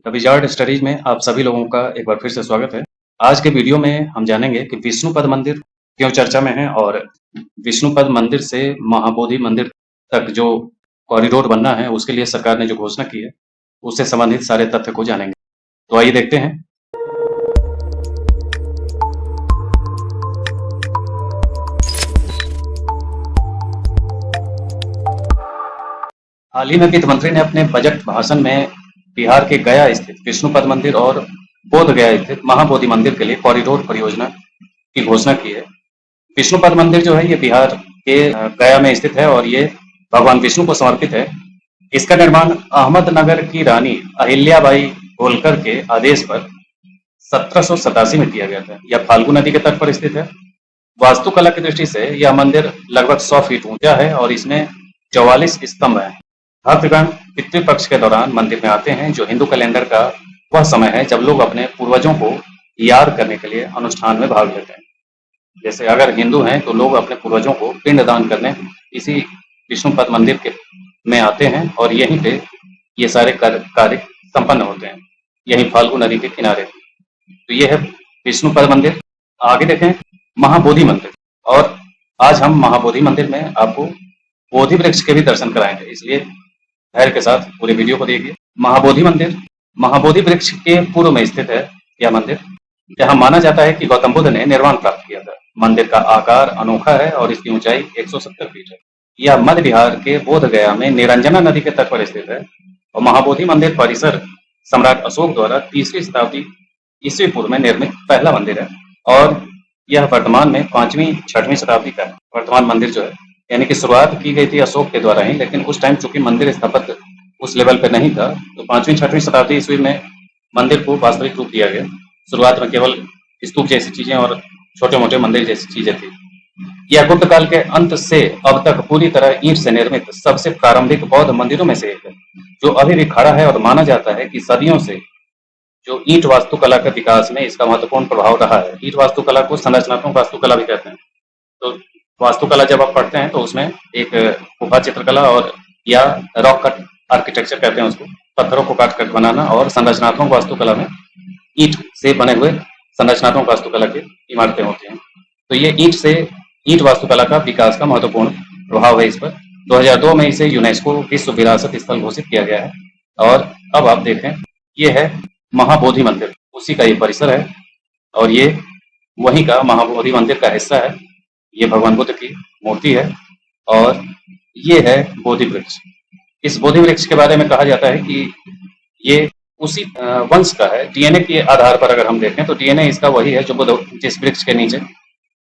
The wizard studies में आप सभी लोगों का एक बार फिर से स्वागत है। आज के वीडियो में हम जानेंगे कि विष्णुपद मंदिर क्यों चर्चा में है और विष्णुपद मंदिर से महाबोधि मंदिर तक जो कॉरिडोर बनना है उसके लिए सरकार ने जो घोषणा की है उससे संबंधित सारे तथ्य को जानेंगे। तो आइए देखते हैं। हाल ही में वित्त मंत्री ने अपने बजट भाषण में बिहार के गया स्थित विष्णुपद मंदिर और बोध गया स्थित महाबोधि मंदिर के लिए कॉरिडोर परियोजना की घोषणा की है। विष्णुपद मंदिर जो है ये बिहार के गया में स्थित है और ये भगवान विष्णु को समर्पित है। इसका निर्माण अहमदनगर की रानी अहिल्याबाई होलकर के आदेश पर 1787 में किया गया था। यह फाल्गु नदी के तट पर स्थित है। वास्तुकला की दृष्टि से यह मंदिर लगभग 100 फीट ऊंचा है और इसमें 44 स्तंभ हैं। भक्तगण पितृपक्ष के दौरान मंदिर में आते हैं, जो हिंदू कैलेंडर का वह समय है जब लोग अपने पूर्वजों को याद करने के लिए अनुष्ठान में भाग लेते हैं। जैसे अगर हिंदू हैं तो लोग अपने पूर्वजों को पिंडदान करने इसी विष्णुपद मंदिर के में आते हैं और यहीं पे ये सारे कार्य संपन्न होते हैं, यहीं फाल्गु नदी के किनारे। तो ये है विष्णुपद मंदिर। आगे देखें महाबोधि मंदिर, और आज हम महाबोधि मंदिर में आपको बोधि वृक्ष के भी दर्शन कराएंगे, इसलिए धैर्य के साथ पूरे वीडियो को देखिए। महाबोधि मंदिर महाबोधि वृक्ष के पूर्व में स्थित है। यह मंदिर जहां माना जाता है कि गौतम बुद्ध ने निर्वाण प्राप्त किया था। मंदिर का आकार अनोखा है और इसकी ऊंचाई 170 फीट है। यह मध्य बिहार के बोध गया में निरंजना नदी के तट पर स्थित है और महाबोधि मंदिर परिसर सम्राट अशोक द्वारा 3वीं शताब्दी ईस्वी पूर्व में निर्मित पहला मंदिर है और यह वर्तमान में 5वीं 6वीं शताब्दी का वर्तमान मंदिर जो है, यानी कि शुरुआत की गई थी अशोक के द्वारा ही, लेकिन उस टाइम चूंकि मंदिर स्थापत्य उस लेवल पर नहीं था तो 5वीं 6वीं शताब्दी ईस्वी में मंदिर को वास्तविक रूप दिया गया। शुरुआत में केवल स्तूप जैसी चीजें और छोटे मोटे मंदिर जैसी चीजें थी। यह गुप्त काल के अंत से अब तक पूरी तरह ईंट से निर्मित सबसे प्रारंभिक बौद्ध मंदिरों में से एक है, जो अभी भी खड़ा है और माना जाता है कि सदियों से जो ईंट वास्तुकला के विकास में इसका महत्वपूर्ण प्रभाव रहा है। ईंट वास्तुकला को संरचनात्मक वास्तुकला भी कहते हैं। तो वास्तुकला जब आप पढ़ते हैं तो उसमें एक गुफा चित्रकला और या रॉक कट आर्किटेक्चर कहते हैं उसको, पत्थरों को काट कर बनाना, और संरचनात्मक वास्तुकला में ईंट से बने हुए संरचनात्मक वास्तुकला की इमारतें होती हैं। तो ये ईंट वास्तुकला का विकास का महत्वपूर्ण प्रभाव है इस पर। 2002 में इसे यूनेस्को विश्व विरासत स्थल घोषित किया गया है। और अब आप देखें, ये है महाबोधि मंदिर, उसी का ये परिसर है और ये वहीं का महाबोधि मंदिर का हिस्सा है। ये भगवान बुद्ध की मूर्ति है और ये है बोधि वृक्ष। इस बोधि वृक्ष के बारे में कहा जाता है कि ये उसी वंश का है। डीएनए के आधार पर अगर हम देखें तो डीएनए इसका वही है जो बुद्ध जिस वृक्ष के नीचे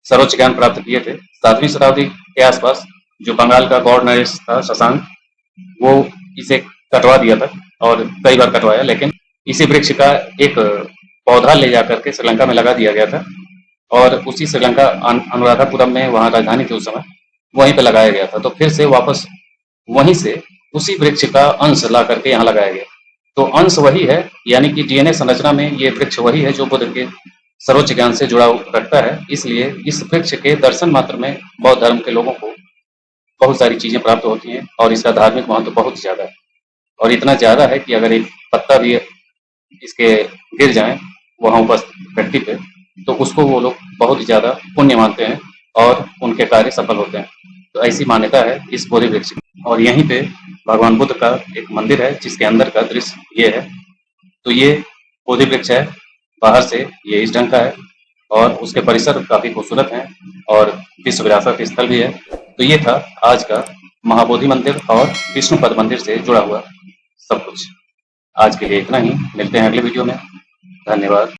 सर्वोच्च ज्ञान प्राप्त किए थे। 7वीं शताब्दी के आसपास जो बंगाल का गौड़ नरेश था शशांक, वो इसे कटवा दिया था और कई बार कटवाया, लेकिन इसी वृक्ष का एक पौधा ले जाकर के श्रीलंका में लगा दिया गया था और उसी श्रीलंका अनुराधापुरम में वहाँ राजधानी थी उस समय, वहीं पे लगाया गया था। तो फिर से वापस वहीं से उसी वृक्ष का अंश ला करके यहाँ लगाया गया। तो अंश वही है, यानी कि डीएनए संरचना में ये वृक्ष वही है जो बुद्ध के सर्वोच्च ज्ञान से जुड़ाव रखता है। इसलिए इस वृक्ष के दर्शन मात्र में बौद्ध धर्म के लोगों को बहुत सारी चीजें प्राप्त होती हैं और इसका धार्मिक महत्व बहुत ज्यादा है। और इतना ज्यादा है कि अगर एक पत्ता भी इसके गिर जाए वहां उपस्थित व्यक्ति पे, तो उसको वो लोग बहुत ज्यादा पुण्य मानते हैं और उनके कार्य सफल होते हैं। तो ऐसी मान्यता है इस बोधि वृक्ष की। और यहीं पे भगवान बुद्ध का एक मंदिर है जिसके अंदर का दृश्य ये है। तो ये बोधि वृक्ष है, बाहर से ये इस ढंग का है और उसके परिसर काफी खूबसूरत हैं और विश्व विरासत स्थल भी है। तो ये था आज का महाबोधि मंदिर और विष्णुपद मंदिर से जुड़ा हुआ सब कुछ। आज के लिए इतना ही, मिलते हैं अगले वीडियो में। धन्यवाद।